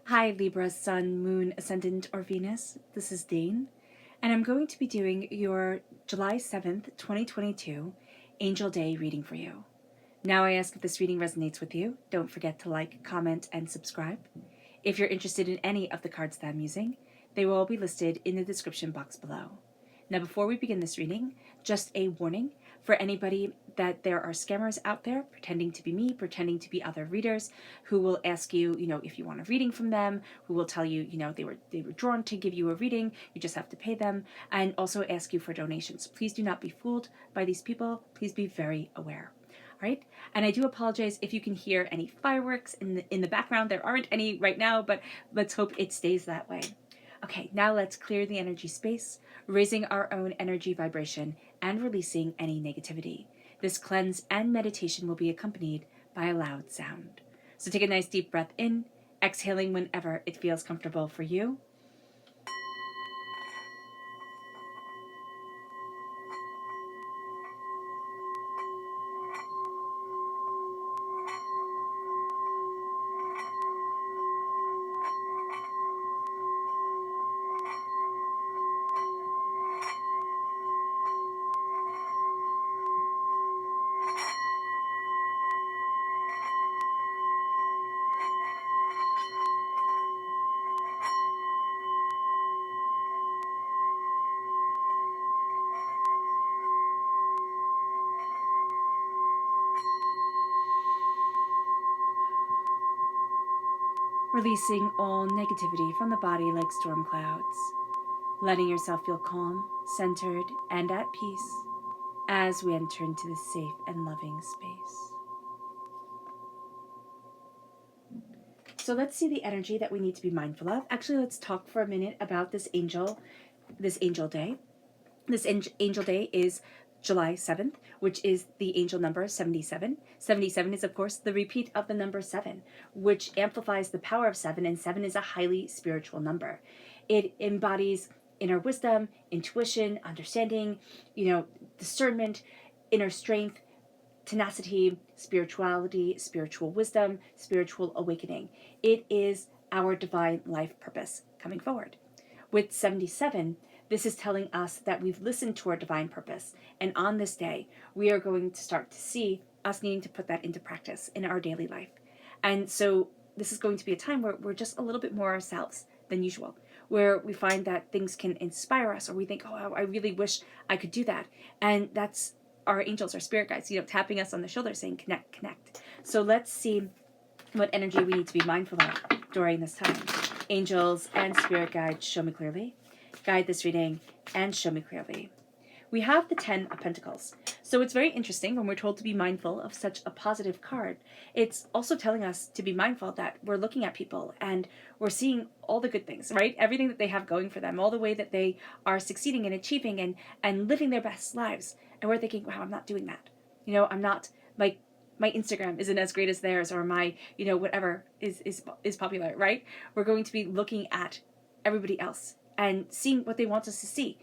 Hi Libra, Sun, Moon, Ascendant, or Venus. This is Dane, and I'm going to be doing your July 7th, 2022 Angel Day reading for you. Now I ask if this reading resonates with you. Don't forget to like, comment, and subscribe. If you're interested in any of the cards that I'm using, they will all be listed in the description box below. Now before we begin this reading, just a warning for anybody that there are scammers out there pretending to be me, pretending to be other readers who will ask you, if you want a reading from them, who will tell you, they were drawn to give you a reading, you just have to pay them, and also ask you for donations. Please do not be fooled by these people. Please be very aware. All right, and I do apologize if you can hear any fireworks in the background. There aren't any right now, but let's hope it stays that way. Okay, now let's clear the energy space, raising our own energy vibration and releasing any negativity. This cleanse and meditation will be accompanied by a loud sound. So take a nice deep breath in, exhaling whenever it feels comfortable for you. Releasing all negativity from the body like storm clouds. Letting yourself feel calm, centered, and at peace as we enter into this safe and loving space. So let's see the energy that we need to be mindful of. Actually, let's talk for a minute about this angel day. This angel day is July 7th, which is the angel number 77. 77 is, of course, the repeat of the number 7, which amplifies the power of 7, and 7 is a highly spiritual number. It embodies inner wisdom, intuition, understanding, discernment, inner strength, tenacity, spirituality, spiritual wisdom, spiritual awakening. It is our divine life purpose coming forward. With 77, this is telling us that we've listened to our divine purpose, and on this day, we are going to start to see us needing to put that into practice in our daily life. And so this is going to be a time where we're just a little bit more ourselves than usual, where we find that things can inspire us, or we think, oh, I really wish I could do that. And that's our angels, our spirit guides, tapping us on the shoulder saying, connect, connect. So let's see what energy we need to be mindful of during this time. Angels and spirit guides, show me clearly. Guide this reading and show me clearly. We have the 10 of Pentacles. So it's very interesting when we're told to be mindful of such a positive card. It's also telling us to be mindful that we're looking at people and we're seeing all the good things, right? Everything that they have going for them, all the way that they are succeeding and achieving and living their best lives. And we're thinking, wow, I'm not doing that. I'm not, like, my Instagram isn't as great as theirs, or my, whatever is popular, right? We're going to be looking at everybody else and seeing what they want us to see.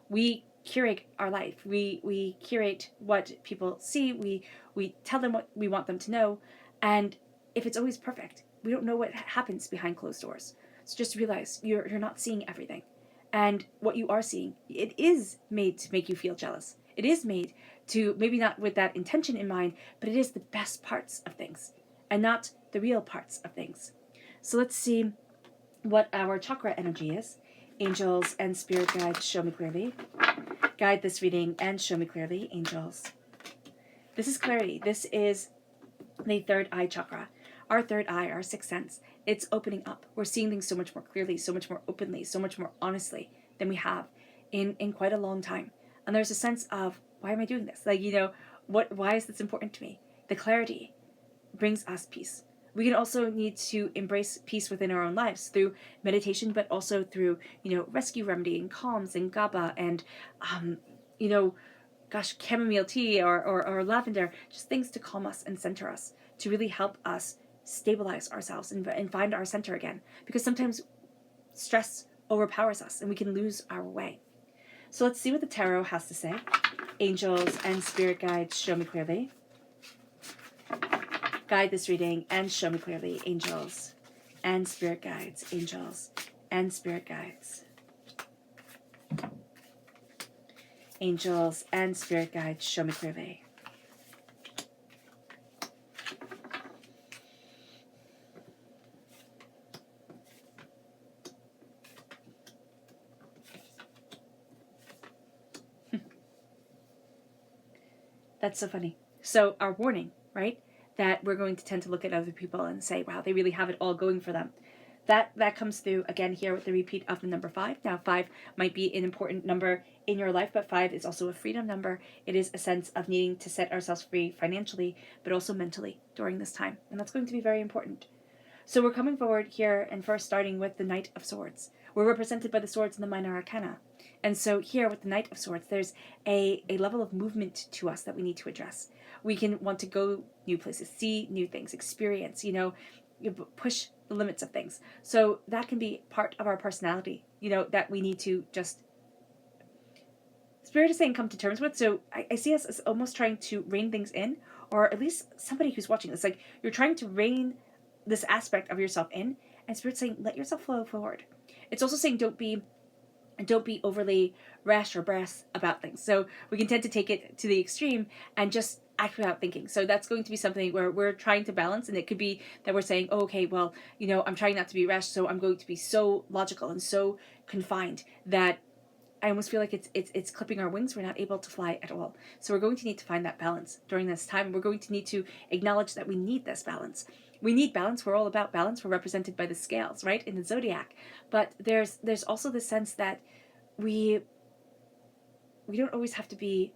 We curate our life. We curate what people see. We tell them what we want them to know. And if it's always perfect, we don't know what happens behind closed doors. So just realize you're not seeing everything. And what you are seeing, it is made to make you feel jealous. It is made to, maybe not with that intention in mind, but it is the best parts of things and not the real parts of things. So let's see what our chakra energy is. Angels and spirit guides, show me clearly. Guide this reading and show me clearly, angels. This is clarity. This is the third eye chakra. Our third eye, our sixth sense. It's opening up. We're seeing things so much more clearly, so much more openly, so much more honestly than we have in quite a long time. And there's a sense of, why am I doing this? Why is this important to me? The clarity brings us peace. We can also need to embrace peace within our own lives through meditation, but also through, rescue remedy and calms and GABA and, chamomile tea or lavender, just things to calm us and center us, to really help us stabilize ourselves and find our center again. Because sometimes stress overpowers us and we can lose our way. So let's see what the tarot has to say. Angels and spirit guides, show me clearly. Guide this reading and show me clearly, angels and spirit guides, angels and spirit guides. Angels and spirit guides, show me clearly. That's so funny. So our warning, right? That we're going to tend to look at other people and say, wow, they really have it all going for them. That comes through again here with the repeat of the number 5. Now 5 might be an important number in your life, but 5 is also a freedom number. It is a sense of needing to set ourselves free financially, but also mentally during this time. And that's going to be very important. So we're coming forward here and first starting with the Knight of Swords. We're represented by the swords in the minor arcana. And so here with the Knight of Swords, there's a level of movement to us that we need to address. We can want to go new places, see new things, experience, push the limits of things. So that can be part of our personality, that we need to just, Spirit is saying, come to terms with. So I see us as almost trying to rein things in, or at least somebody who's watching this, like you're trying to rein this aspect of yourself in, and Spirit's saying, let yourself flow forward. It's also saying don't be overly rash or brass about things. So we can tend to take it to the extreme and just act without thinking. So that's going to be something where we're trying to balance, and it could be that we're saying, oh, okay, well, I'm trying not to be rash, so I'm going to be so logical and so confined that I almost feel like it's clipping our wings. We're not able to fly at all. So we're going to need to find that balance during this time. We're going to need to acknowledge that we need this balance. We need balance. We're all about balance. We're represented by the scales, right, in the zodiac. But there's also the sense that we don't always have to be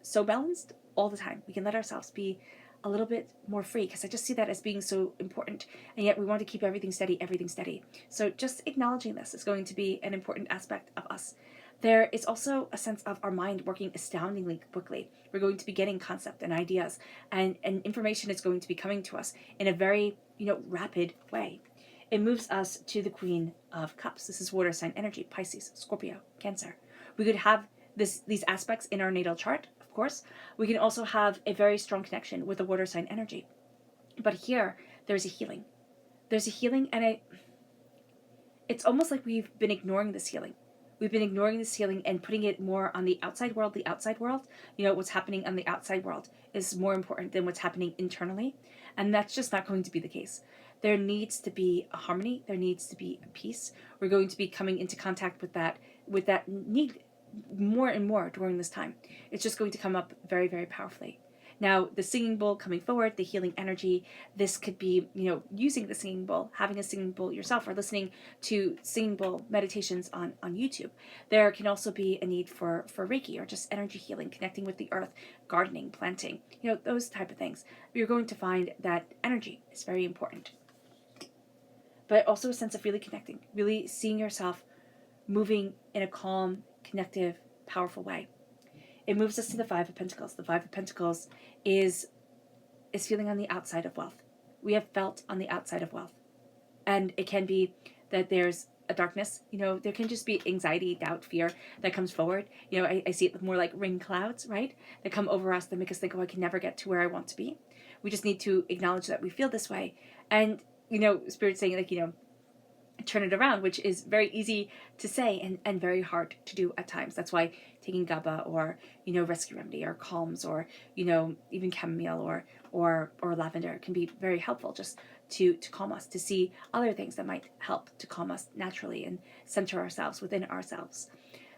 so balanced all the time. We can let ourselves be a little bit more free, because I just see that as being so important, and yet we want to keep everything steady. So just acknowledging this is going to be an important aspect of us. There is also a sense of our mind working astoundingly quickly. We're going to be getting concept and ideas, and information is going to be coming to us in a very, rapid way. It moves us to the Queen of Cups. This is water sign energy, Pisces, Scorpio, Cancer. We could have these aspects in our natal chart, of course. We can also have a very strong connection with the water sign energy. But here, there's a healing. There's a healing, and it's almost like we've been ignoring this healing. We've been ignoring this healing and putting it more on the outside world. The outside world, what's happening on the outside world is more important than what's happening internally. And that's just not going to be the case. There needs to be a harmony. There needs to be a peace. We're going to be coming into contact with that need more and more during this time. It's just going to come up very, very powerfully. Now, the singing bowl coming forward, the healing energy, this could be, using the singing bowl, having a singing bowl yourself, or listening to singing bowl meditations on YouTube. There can also be a need for Reiki, or just energy healing, connecting with the earth, gardening, planting, those type of things. You're going to find that energy is very important. But also a sense of really connecting, really seeing yourself moving in a calm, connective, powerful way. It moves us to the Five of Pentacles. The Five of Pentacles is feeling on the outside of wealth. We have felt on the outside of wealth. And it can be that there's a darkness, there can just be anxiety, doubt, fear that comes forward. I see it more like ring clouds, right? That come over us that make us think, oh, I can never get to where I want to be. We just need to acknowledge that we feel this way. And, Spirit's saying, like, turn it around, which is very easy to say and very hard to do at times. That's why taking GABA or, rescue remedy or calms or, even chamomile or lavender can be very helpful just to calm us, to see other things that might help to calm us naturally and center ourselves within ourselves.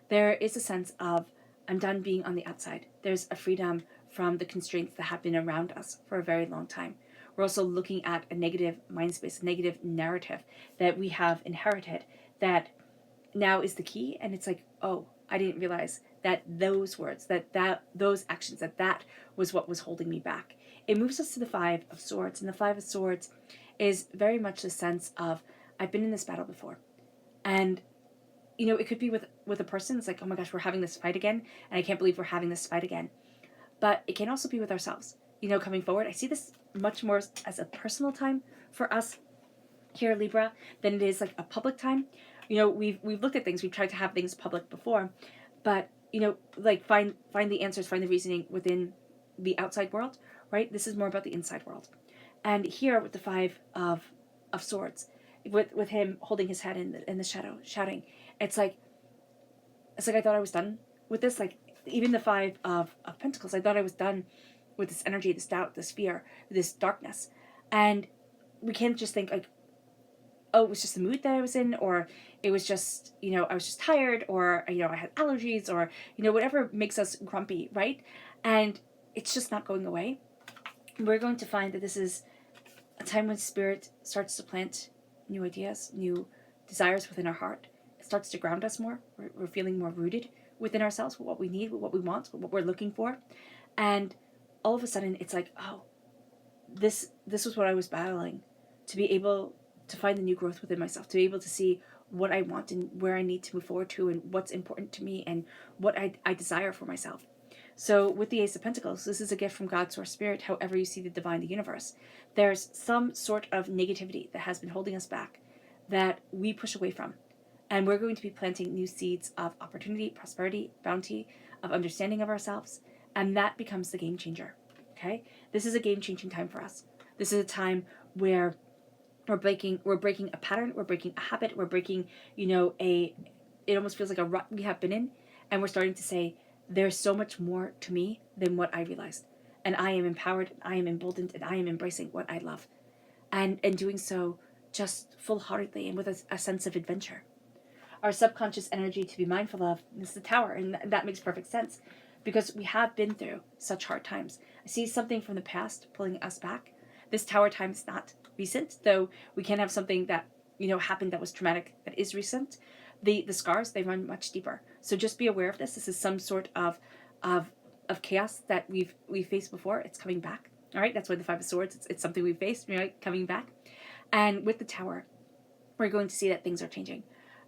There is a sense of, I'm done being on the outside. There's a freedom from the constraints that have been around us for a very long time. We're also looking at a negative mind space, a negative narrative that we have inherited that now is the key. And it's like, oh, I didn't realize that those words, those actions, that was what was holding me back. It moves us to the Five of Swords. And the Five of Swords is very much the sense of, I've been in this battle before. And, it could be with a person. It's like, oh my gosh, we're having this fight again. And I can't believe we're having this fight again. But it can also be with ourselves. Coming forward, I see this much more as a personal time for us here, Libra, than it is like a public time. We've looked at things, we've tried to have things public before, but like find the answers, find the reasoning within the outside world, right? This is more about the inside world. And here with the Five of Swords, with him holding his head in the shadow, shouting. It's like I thought I was done with this. Like even the Five of Pentacles, I thought I was done with this energy, this doubt, this fear, this darkness. And we can't just think like, oh, it was just the mood that I was in, or it was just, I was just tired, or, I had allergies, or, whatever makes us grumpy, right? And it's just not going away. We're going to find that this is a time when Spirit starts to plant new ideas, new desires within our heart. It starts to ground us more. We're feeling more rooted within ourselves, with what we need, with what we want, with what we're looking for. And all of a sudden, it's like, oh, this was what I was battling, to be able to find the new growth within myself, to be able to see what I want and where I need to move forward to, and what's important to me, and what I desire for myself. So with the Ace of Pentacles, this is a gift from God, Source, Spirit, however you see the divine, the universe. There's some sort of negativity that has been holding us back that we push away from. And we're going to be planting new seeds of opportunity, prosperity, bounty, of understanding of ourselves. And that becomes the game changer. Okay? This is a game-changing time for us. This is a time where we're breaking a pattern, we're breaking a habit, we're breaking, it almost feels like a rut we have been in. And we're starting to say, there's so much more to me than what I realized. And I am empowered, I am emboldened, and I am embracing what I love. And doing so just full-heartedly and with a sense of adventure. Our subconscious energy to be mindful of is the Tower, and that makes perfect sense because we have been through such hard times. I see something from the past pulling us back. This Tower time is not recent, though we can have something that happened that was traumatic that is recent. The scars, they run much deeper. So just be aware of this. This is some sort of chaos that we've faced before. It's coming back. All right, that's why the Five of Swords. It's something we've faced, right? Coming back, and with the Tower, we're going to see that things are changing.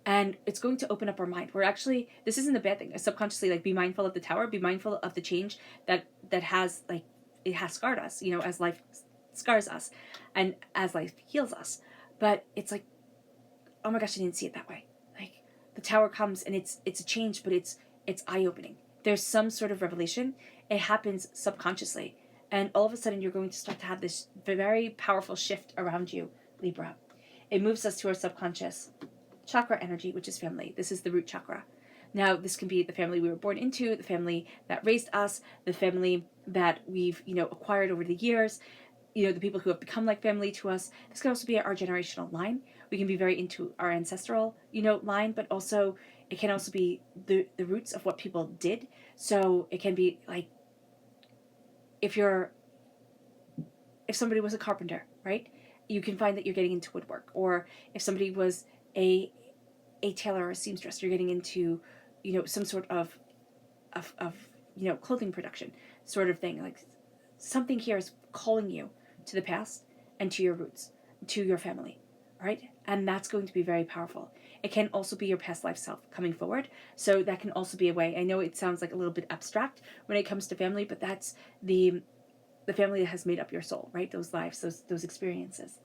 And it's going to open up our mind. We're actually, this isn't a bad thing. Subconsciously, like, be mindful of the Tower, be mindful of the change that has, like, it has scarred us, as life scars us and as life heals us. But it's like, oh my gosh, I didn't see it that way. Like, the Tower comes and it's a change, but it's eye-opening. There's some sort of revelation. It happens subconsciously. And all of a sudden, you're going to start to have this very powerful shift around you, Libra. It moves us to our subconscious. Chakra energy, which is family. This is the root chakra. Now, this can be the family we were born into, the family that raised us, the family that we've, acquired over the years, the people who have become like family to us. This can also be our generational line. We can be very into our ancestral, line, but also it can also be the roots of what people did. So it can be like, if somebody was a carpenter, right? You can find that you're getting into woodwork. Or if somebody was a tailor or a seamstress, you're getting into, some sort of clothing production sort of thing. Like, something here is calling you to the past and to your roots, to your family, right? And that's going to be very powerful. It can also be your past life self coming forward. So that can also be a way. I know it sounds like a little bit abstract when it comes to family, but that's the family that has made up your soul, right? Those lives, those experiences.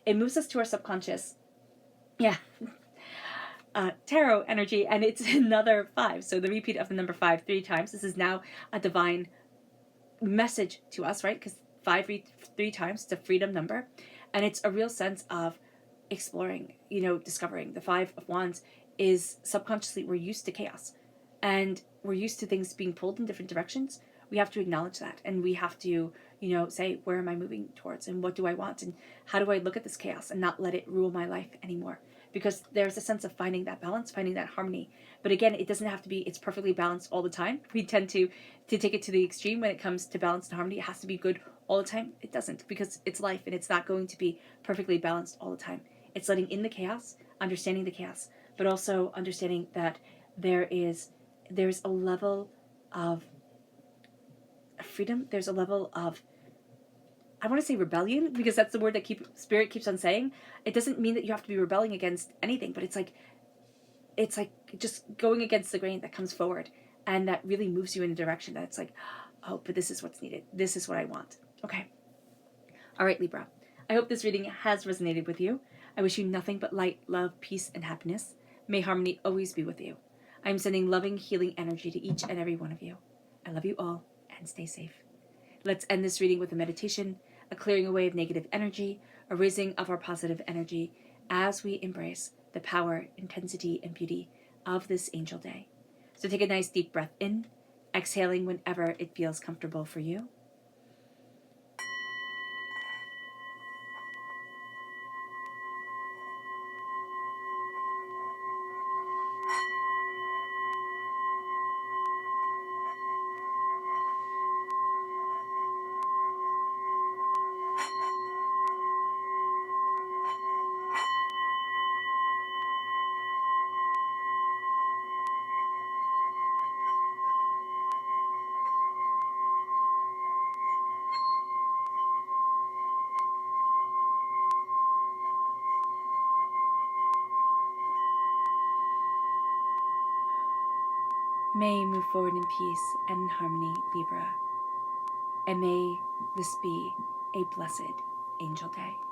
It moves us to our subconscious. Yeah. Tarot energy, and it's another 5. So the repeat of the number 5 3 times. This is now a divine message to us, right? Because 5 3 times, it's a freedom number. And it's a real sense of exploring, discovering. The 5 of Wands is subconsciously, we're used to chaos. And we're used to things being pulled in different directions. We have to acknowledge that. And we have to, say, where am I moving towards? And what do I want? And how do I look at this chaos and not let it rule my life anymore? Because there's a sense of finding that balance, finding that harmony. But again, it doesn't have to be, it's perfectly balanced all the time. We tend to take it to the extreme when it comes to balance and harmony. It has to be good all the time. It doesn't, because it's life and it's not going to be perfectly balanced all the time. It's letting in the chaos, understanding the chaos, but also understanding that there's a level of freedom. There's a level of, I want to say rebellion, because that's the word that Spirit keeps on saying. It doesn't mean that you have to be rebelling against anything, but it's like just going against the grain that comes forward, and that really moves you in a direction that it's like, oh, but this is what's needed. This is what I want. Okay. All right, Libra. I hope this reading has resonated with you. I wish you nothing but light, love, peace, and happiness. May harmony always be with you. I am sending loving, healing energy to each and every one of you. I love you all, and stay safe. Let's end this reading with a meditation, a clearing away of negative energy, a raising of our positive energy, as we embrace the power, intensity, and beauty of this angel day. So take a nice deep breath in, exhaling whenever it feels comfortable for you. May you move forward in peace and in harmony, Libra. And may this be a blessed angel day.